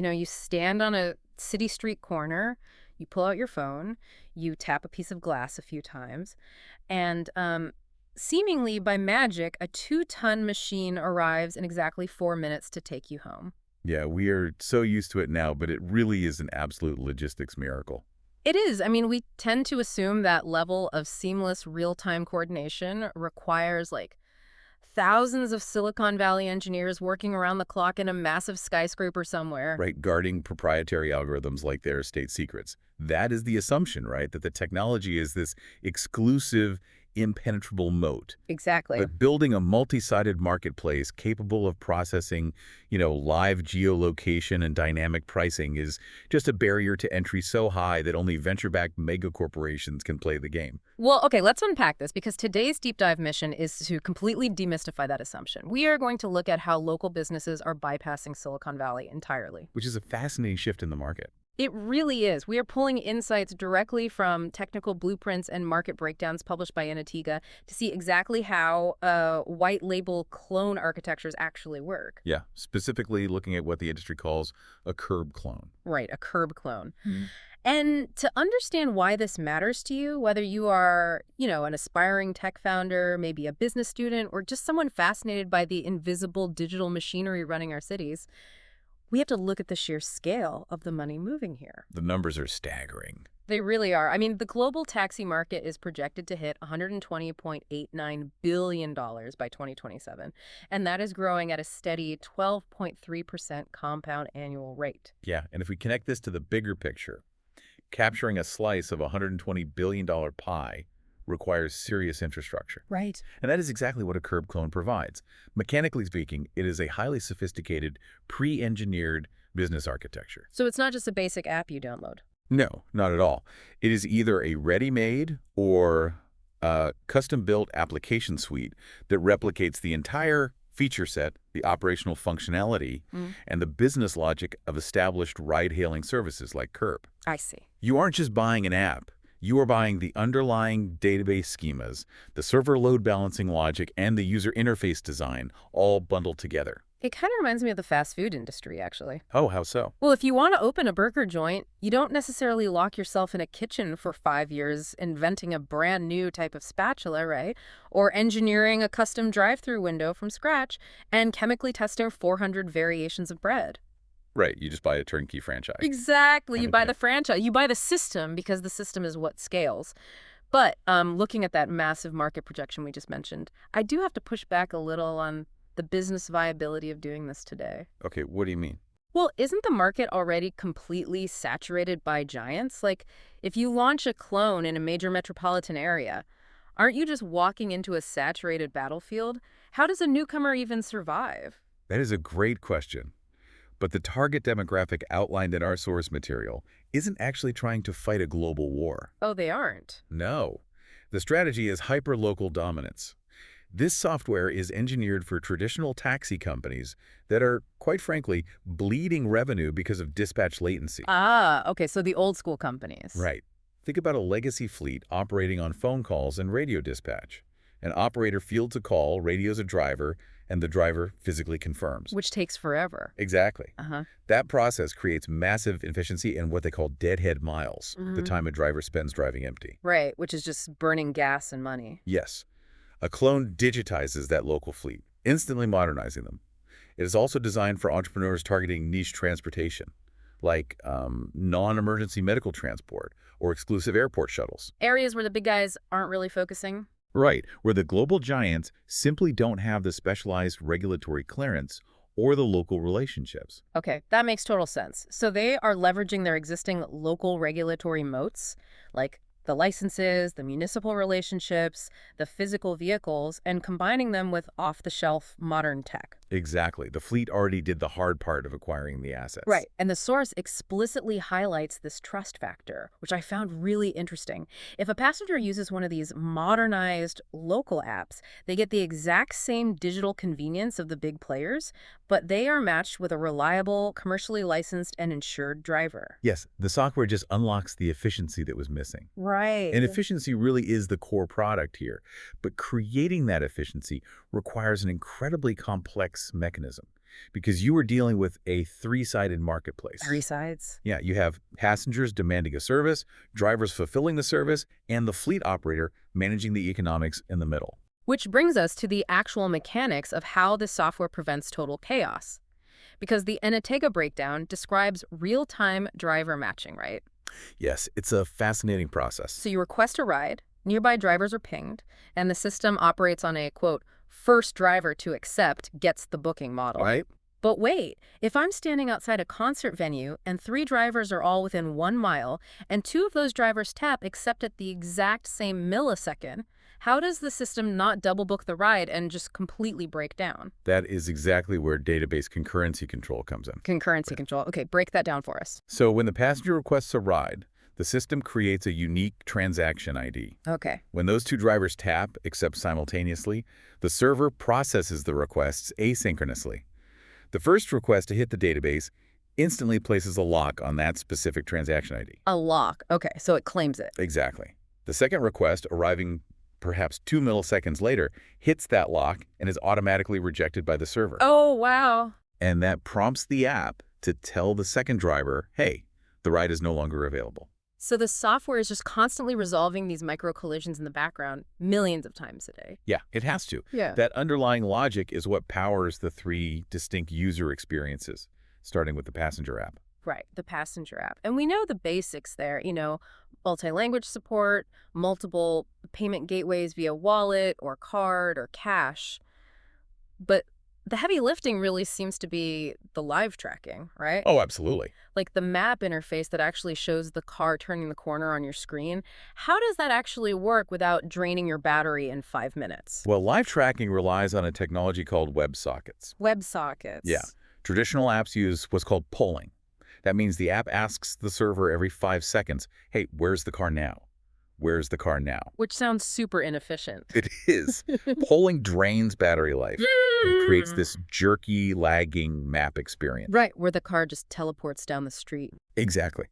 You stand on a city street corner, you pull out your phone, you tap a piece of glass a few times, and seemingly by magic, a 2-ton machine arrives in exactly 4 minutes to take you home. Yeah, we are so used to it now, but it really is an absolute logistics miracle. It is. I mean, we tend to assume that level of seamless real-time coordination requires like thousands of Silicon Valley engineers working around the clock in a massive skyscraper somewhere. Right, guarding proprietary algorithms like their state secrets. That is the assumption, right? That the technology is this exclusive, impenetrable moat. Exactly. But building a multi-sided marketplace capable of processing, live geolocation and dynamic pricing is just a barrier to entry so high that only venture-backed megacorporations can play the game. Well, okay, let's unpack this because today's deep dive mission is to completely demystify that assumption. We are going to look at how local businesses are bypassing Silicon Valley entirely. Which is a fascinating shift in the market. It really is. We are pulling insights directly from technical blueprints and market breakdowns published by Enatega to see exactly how white label clone architectures actually work. Yeah, specifically looking at what the industry calls a curb clone. Right, a curb clone. And to understand why this matters to you, whether you are, an aspiring tech founder, maybe a business student, or just someone fascinated by the invisible digital machinery running our cities, we have to look at the sheer scale of the money moving here. The numbers are staggering. They really are. I mean, the global taxi market is projected to hit $120.89 billion by 2027, and that is growing at a steady 12.3% compound annual rate. Yeah, and if we connect this to the bigger picture, capturing a slice of a $120 billion pie requires serious infrastructure. Right. And that is exactly what a curb clone provides. Mechanically speaking, it is a highly sophisticated, pre-engineered business architecture. So it's not just a basic app you download. No, not at all. It is either a ready-made or a custom-built application suite that replicates the entire feature set, the operational functionality, and the business logic of established ride-hailing services like Curb. I see. You aren't just buying an app. You are buying the underlying database schemas, the server load balancing logic, and the user interface design, all bundled together. It kind of reminds me of the fast food industry, actually. Oh, how so? Well, if you want to open a burger joint, you don't necessarily lock yourself in a kitchen for 5 years inventing a brand new type of spatula, right? Or engineering a custom drive-through window from scratch and chemically testing 400 variations of bread. Right, you just buy a turnkey franchise. Exactly. You buy Okay. the franchise. You buy the system because the system is what scales. But looking at that massive market projection we just mentioned, I do have to push back a little on the business viability of doing this today. Okay, what do you mean? Well, isn't the market already completely saturated by giants? Like, if you launch a clone in a major metropolitan area, aren't you just walking into a saturated battlefield? How does a newcomer even survive? That is a great question. But the target demographic outlined in our source material isn't actually trying to fight a global war. Oh, they aren't. No. The strategy is hyper-local dominance. This software is engineered for traditional taxi companies that are, quite frankly, bleeding revenue because of dispatch latency. Ah, okay, so the old school companies. Right. Think about a legacy fleet operating on phone calls and radio dispatch. An operator fields a call, radios a driver, and the driver physically confirms. Which takes forever. Exactly. Uh-huh. That process creates massive inefficiency and what they call deadhead miles, the time a driver spends driving empty. Right, which is just burning gas and money. Yes. A clone digitizes that local fleet, instantly modernizing them. It is also designed for entrepreneurs targeting niche transportation, like non-emergency medical transport or exclusive airport shuttles. Areas where the big guys aren't really focusing. Right, where the global giants simply don't have the specialized regulatory clearance or the local relationships. Okay, that makes total sense. So they are leveraging their existing local regulatory moats, like the licenses, the municipal relationships, the physical vehicles, and combining them with off-the-shelf modern tech. Exactly. The fleet already did the hard part of acquiring the assets. Right, and the source explicitly highlights this trust factor, which I found really interesting. If a passenger uses one of these modernized local apps, they get the exact same digital convenience of the big players, but they are matched with a reliable, commercially licensed and insured driver. Yes, the software just unlocks the efficiency that was missing. Right. And efficiency really is the core product here. But creating that efficiency requires an incredibly complex mechanism. because you were dealing with a three-sided marketplace. Three sides. Yeah, you have passengers demanding a service, drivers fulfilling the service, and the fleet operator managing the economics in the middle. Which brings us to the actual mechanics of how this software prevents total chaos. Because the Enatega breakdown describes real-time driver matching, right? Yes, it's a fascinating process. So you request a ride, nearby drivers are pinged, and the system operates on a, quote, first driver to accept gets the booking model. Right? But wait, if I'm standing outside a concert venue and 3 drivers are all within 1 mile, and 2 of those drivers tap accept at the exact same millisecond, how does the system not double book the ride and just completely break down? That is exactly where database concurrency control comes in. Concurrency control. Okay, break that down for us. So when the passenger requests a ride, the system creates a unique transaction ID. Okay. When those 2 drivers tap, accept simultaneously, the server processes the requests asynchronously. The first request to hit the database instantly places a lock on that specific transaction ID. A lock. Okay, so it claims it. Exactly. The second request, arriving perhaps 2 milliseconds later, hits that lock and is automatically rejected by the server. Oh, wow. And that prompts the app to tell the second driver, hey, the ride is no longer available. So the software is just constantly resolving these micro collisions in the background millions of times a day. Yeah, it has to. Yeah. That underlying logic is what powers the 3 distinct user experiences, starting with the passenger app. Right, the passenger app. And we know the basics there, multi-language support, multiple payment gateways via wallet or card or cash. But the heavy lifting really seems to be the live tracking, right? Oh, absolutely. Like the map interface that actually shows the car turning the corner on your screen. How does that actually work without draining your battery in 5 minutes? Well, live tracking relies on a technology called WebSockets. WebSockets. Yeah. Traditional apps use what's called polling. That means the app asks the server every 5 seconds, hey, where's the car now? Where's the car now? Which sounds super inefficient. It is. Polling drains battery life and creates this jerky, lagging map experience. Right, where the car just teleports down the street. Exactly.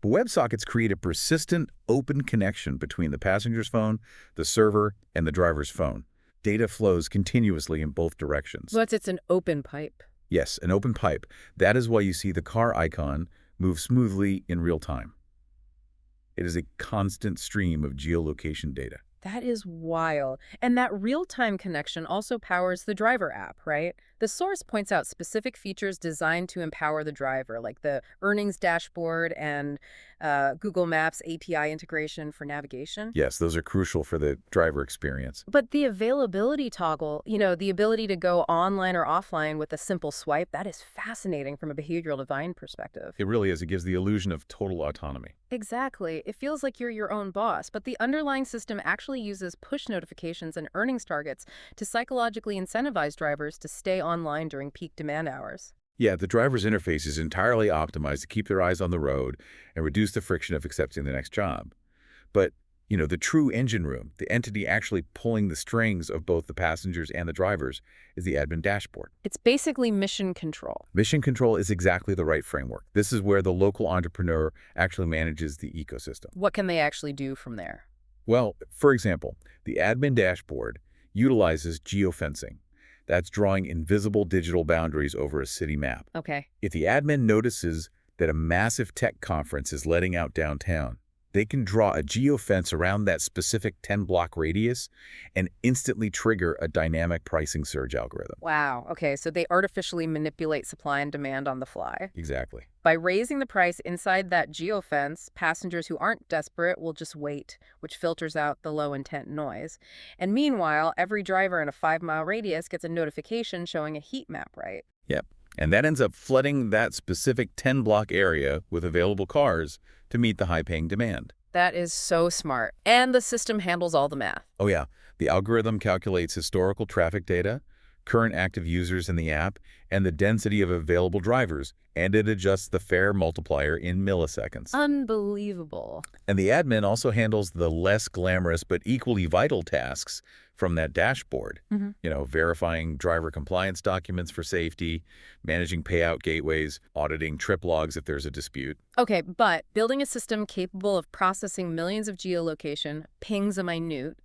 But WebSockets create a persistent, open connection between the passenger's phone, the server, and the driver's phone. Data flows continuously in both directions. But it's an open pipe. Yes, an open pipe. That is why you see the car icon move smoothly in real time. It is a constant stream of geolocation data. That is wild. And that real-time connection also powers the driver app, right? The source points out specific features designed to empower the driver, like the earnings dashboard and Google Maps API integration for navigation. Yes, those are crucial for the driver experience. But the availability toggle, the ability to go online or offline with a simple swipe, that is fascinating from a behavioral design perspective. It really is. It gives the illusion of total autonomy. Exactly. It feels like you're your own boss, but the underlying system actually uses push notifications and earnings targets to psychologically incentivize drivers to stay online during peak demand hours. Yeah, the driver's interface is entirely optimized to keep their eyes on the road and reduce the friction of accepting the next job. But, the true engine room, the entity actually pulling the strings of both the passengers and the drivers, is the admin dashboard. It's basically mission control. Mission control is exactly the right framework. This is where the local entrepreneur actually manages the ecosystem. What can they actually do from there? Well, for example, the admin dashboard utilizes geofencing. That's drawing invisible digital boundaries over a city map. Okay. If the admin notices that a massive tech conference is letting out downtown, they can draw a geofence around that specific 10-block radius and instantly trigger a dynamic pricing surge algorithm. Wow. Okay, so they artificially manipulate supply and demand on the fly. Exactly. By raising the price inside that geofence, passengers who aren't desperate will just wait, which filters out the low-intent noise. And meanwhile, every driver in a 5-mile radius gets a notification showing a heat map, right? Yep. And that ends up flooding that specific 10-block area with available cars to meet the high-paying demand. That is so smart. And the system handles all the math. Oh yeah, the algorithm calculates historical traffic data, current active users in the app, and the density of available drivers, and it adjusts the fare multiplier in milliseconds. Unbelievable. And the admin also handles the less glamorous but equally vital tasks from that dashboard. Verifying driver compliance documents for safety, managing payout gateways, auditing trip logs if there's a dispute. Okay, but building a system capable of processing millions of geolocation, pings a minute,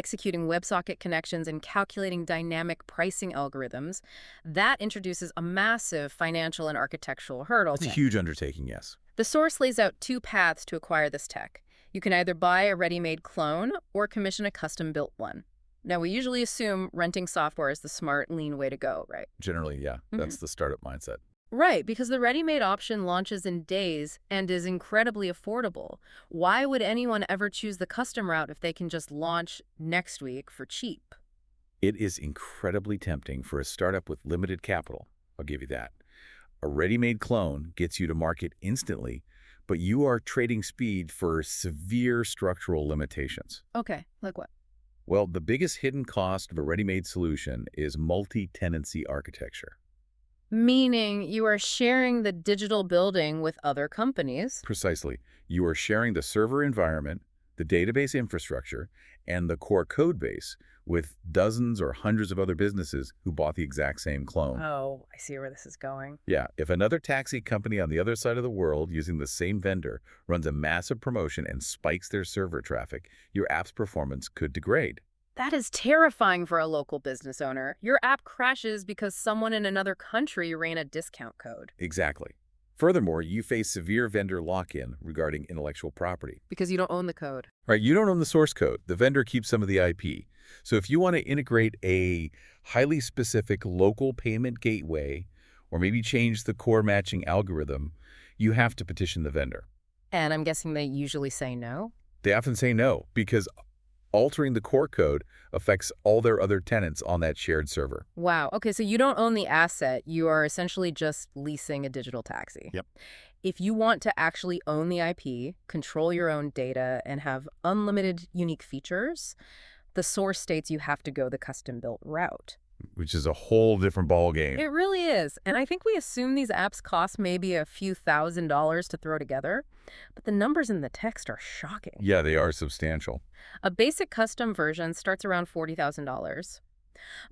executing WebSocket connections and calculating dynamic pricing algorithms, that introduces a massive financial and architectural hurdle. It's a huge undertaking, yes. The source lays out two paths to acquire this tech. You can either buy a ready-made clone or commission a custom-built one. Now, we usually assume renting software is the smart, lean way to go, right? Generally, yeah. That's the startup mindset. Right, because the ready-made option launches in days and is incredibly affordable. Why would anyone ever choose the custom route if they can just launch next week for cheap? It is incredibly tempting for a startup with limited capital. I'll give you that. A ready-made clone gets you to market instantly, but you are trading speed for severe structural limitations. Okay, like what? Well, the biggest hidden cost of a ready-made solution is multi-tenancy architecture. Meaning you are sharing the digital building with other companies. Precisely. You are sharing the server environment, the database infrastructure, and the core code base with dozens or hundreds of other businesses who bought the exact same clone. Oh, I see where this is going. Yeah, if another taxi company on the other side of the world using the same vendor runs a massive promotion and spikes their server traffic, your app's performance could degrade. That is terrifying for a local business owner. Your app crashes because someone in another country ran a discount code. Exactly. Furthermore, you face severe vendor lock-in regarding intellectual property. Because you don't own the code. Right, you don't own the source code. The vendor keeps some of the IP. So if you want to integrate a highly specific local payment gateway or maybe change the core matching algorithm, you have to petition the vendor. And I'm guessing they usually say no? They often say no because altering the core code affects all their other tenants on that shared server. Wow. Okay, so you don't own the asset. You are essentially just leasing a digital taxi. Yep. If you want to actually own the IP, control your own data, and have unlimited unique features, the source states you have to go the custom-built route. Which is a whole different ballgame. It really is. And I think we assume these apps cost maybe a few $1,000s to throw together, but the numbers in the text are shocking. Yeah, they are substantial. A basic custom version starts around $40,000.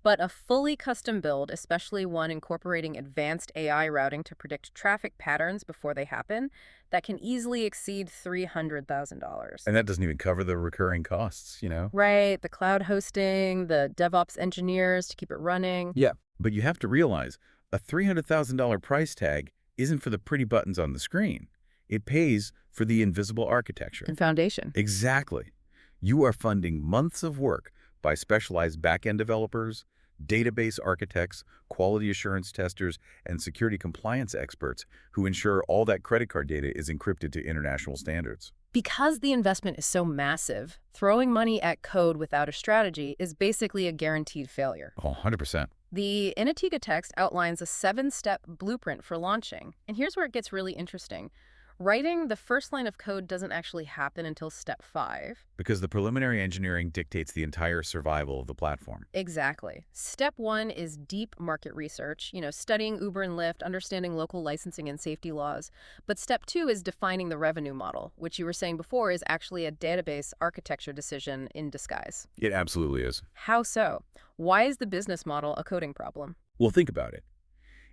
But a fully custom build, especially one incorporating advanced AI routing to predict traffic patterns before they happen, that can easily exceed $300,000. And that doesn't even cover the recurring costs, you know? Right, the cloud hosting, the DevOps engineers to keep it running. Yeah. But you have to realize a $300,000 price tag isn't for the pretty buttons on the screen. It pays for the invisible architecture. And foundation. Exactly. You are funding months of work by specialized back-end developers, database architects, quality assurance testers, and security compliance experts who ensure all that credit card data is encrypted to international standards. Because the investment is so massive, throwing money at code without a strategy is basically a guaranteed failure. Oh, 100%. The Enatega text outlines a 7-step blueprint for launching. And here's where it gets really interesting. Writing the first line of code doesn't actually happen until step 5. Because the preliminary engineering dictates the entire survival of the platform. Exactly. Step 1 is deep market research, studying Uber and Lyft, understanding local licensing and safety laws. But step 2 is defining the revenue model, which you were saying before is actually a database architecture decision in disguise. It absolutely is. How so? Why is the business model a coding problem? Well, think about it.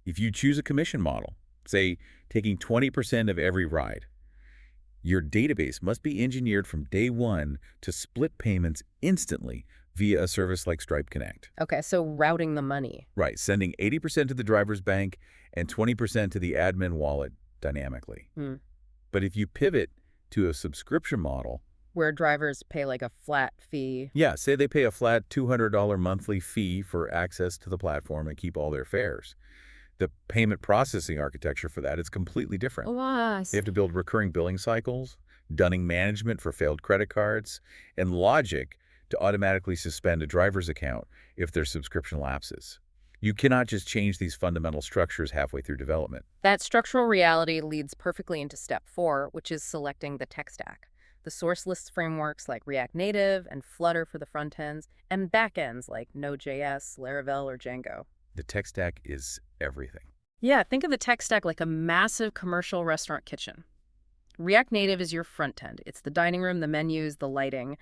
If you choose a commission model, say, taking 20% of every ride, your database must be engineered from day one to split payments instantly via a service like Stripe Connect. Okay, so routing the money. Right, sending 80% to the driver's bank and 20% to the admin wallet dynamically. But if you pivot to a subscription model, where drivers pay like a flat fee. Yeah, say they pay a flat $200 monthly fee for access to the platform and keep all their fares. The payment processing architecture for that is completely different. They have to build recurring billing cycles, dunning management for failed credit cards, and logic to automatically suspend a driver's account if their subscription lapses. You cannot just change these fundamental structures halfway through development. That structural reality leads perfectly into step 4, which is selecting the tech stack. The source lists frameworks like React Native and Flutter for the front ends, and back ends like Node.js, Laravel, or Django. The tech stack is everything. Yeah, think of the tech stack like a massive commercial restaurant kitchen. React Native is your front end. It's the dining room, the menus, the lighting.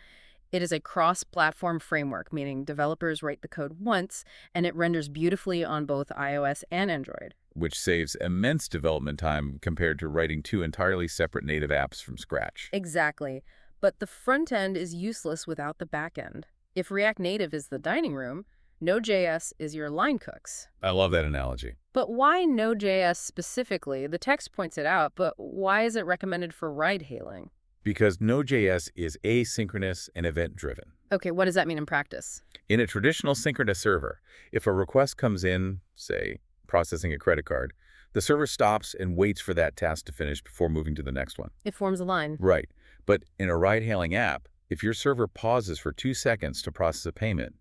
It is a cross-platform framework, meaning developers write the code once, and it renders beautifully on both iOS and Android. Which saves immense development time compared to writing 2 entirely separate native apps from scratch. Exactly. But the front end is useless without the back end. If React Native is the dining room, Node.js is your line cooks. I love that analogy. But why Node.js specifically? The text points it out, but why is it recommended for ride-hailing? Because Node.js is asynchronous and event-driven. Okay, what does that mean in practice? In a traditional synchronous server, if a request comes in, say, processing a credit card, the server stops and waits for that task to finish before moving to the next one. It forms a line. Right. But in a ride-hailing app, if your server pauses for 2 seconds to process a payment,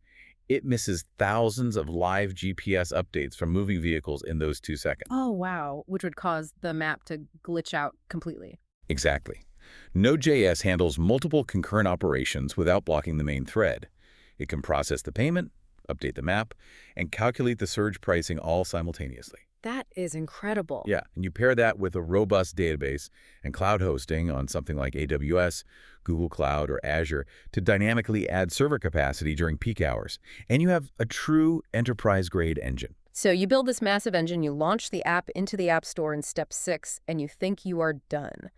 it misses thousands of live GPS updates from moving vehicles in those 2 seconds. Oh, wow, which would cause the map to glitch out completely. Exactly. Node.js handles multiple concurrent operations without blocking the main thread. It can process the payment, update the map, and calculate the surge pricing all simultaneously. That is incredible. Yeah, and you pair that with a robust database and cloud hosting on something like AWS, Google Cloud, or Azure to dynamically add server capacity during peak hours. And you have a true enterprise-grade engine. So you build this massive engine, you launch the app into the App Store in step 6, and you think you are done.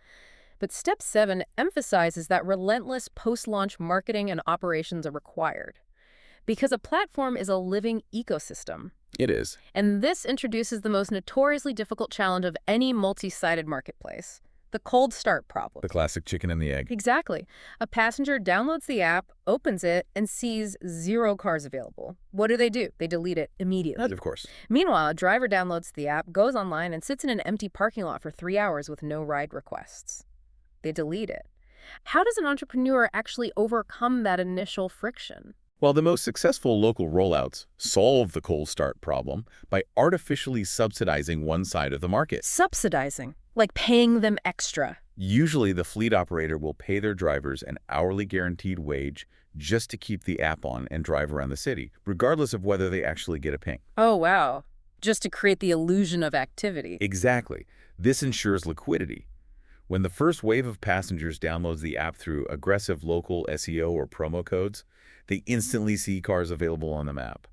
But step 7 emphasizes that relentless post-launch marketing and operations are required. Because a platform is a living ecosystem. It is. And this introduces the most notoriously difficult challenge of any multi-sided marketplace, the cold start problem. The classic chicken and the egg. Exactly. A passenger downloads the app, opens it, and sees 0 cars available. What do? They delete it immediately. Of course. Meanwhile, a driver downloads the app, goes online, and sits in an empty parking lot for 3 hours with no ride requests. They delete it. How does an entrepreneur actually overcome that initial friction? While the most successful local rollouts solve the cold start problem by artificially subsidizing one side of the market. Subsidizing, like paying them extra. Usually, the fleet operator will pay their drivers an hourly guaranteed wage just to keep the app on and drive around the city, regardless of whether they actually get a ping. Oh, wow. Just to create the illusion of activity. Exactly. This ensures liquidity. When the first wave of passengers downloads the app through aggressive local SEO or promo codes, they instantly see cars available on the map.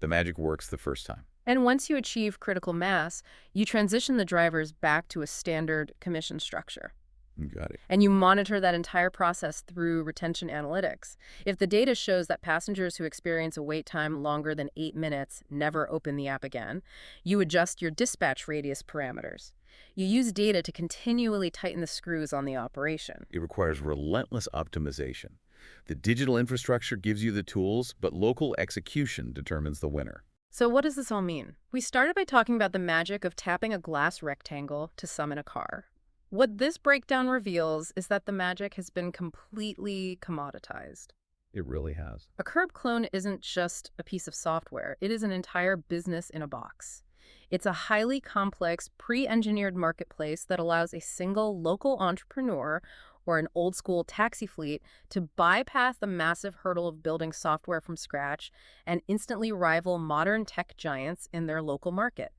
The magic works the first time. And once you achieve critical mass, you transition the drivers back to a standard commission structure. You got it. And you monitor that entire process through retention analytics. If the data shows that passengers who experience a wait time longer than 8 minutes never open the app again, you adjust your dispatch radius parameters. You use data to continually tighten the screws on the operation. It requires relentless optimization. The digital infrastructure gives you the tools, but local execution determines the winner. So what does this all mean? We started by talking about the magic of tapping a glass rectangle to summon a car. What this breakdown reveals is that the magic has been completely commoditized. It really has. A curb clone isn't just a piece of software. It is an entire business in a box. It's a highly complex, pre-engineered marketplace that allows a single local entrepreneur or an old-school taxi fleet to bypass the massive hurdle of building software from scratch and instantly rival modern tech giants in their local market.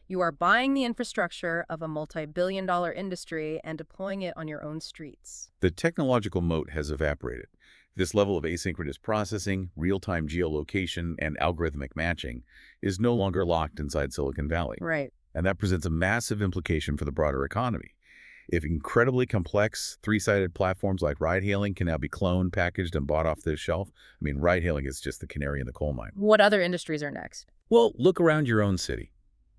You are buying the infrastructure of a multi-billion-dollar industry and deploying it on your own streets. The technological moat has evaporated. This level of asynchronous processing, real-time geolocation, and algorithmic matching is no longer locked inside Silicon Valley. Right. And that presents a massive implication for the broader economy. If incredibly complex, three-sided platforms like ride-hailing can now be cloned, packaged, and bought off the shelf, ride-hailing is just the canary in the coal mine. What other industries are next? Well, look around your own city.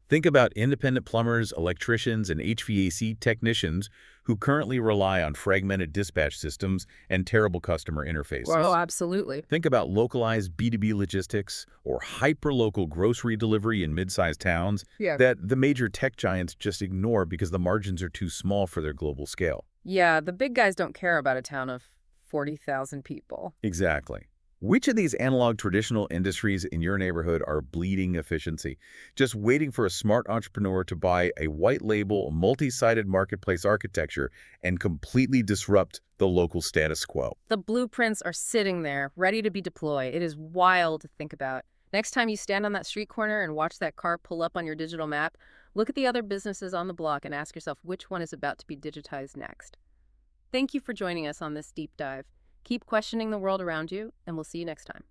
Think about independent plumbers, electricians, and HVAC technicians who currently rely on fragmented dispatch systems and terrible customer interfaces. Oh, absolutely. Think about localized B2B logistics or hyper-local grocery delivery in mid-sized towns that the major tech giants just ignore because the margins are too small for their global scale. Yeah, the big guys don't care about a town of 40,000 people. Exactly. Which of these analog traditional industries in your neighborhood are bleeding efficiency, just waiting for a smart entrepreneur to buy a white label, multi-sided marketplace architecture and completely disrupt the local status quo? The blueprints are sitting there, ready to be deployed. It is wild to think about. Next time you stand on that street corner and watch that car pull up on your digital map, look at the other businesses on the block and ask yourself which one is about to be digitized next. Thank you for joining us on this deep dive. Keep questioning the world around you, and we'll see you next time.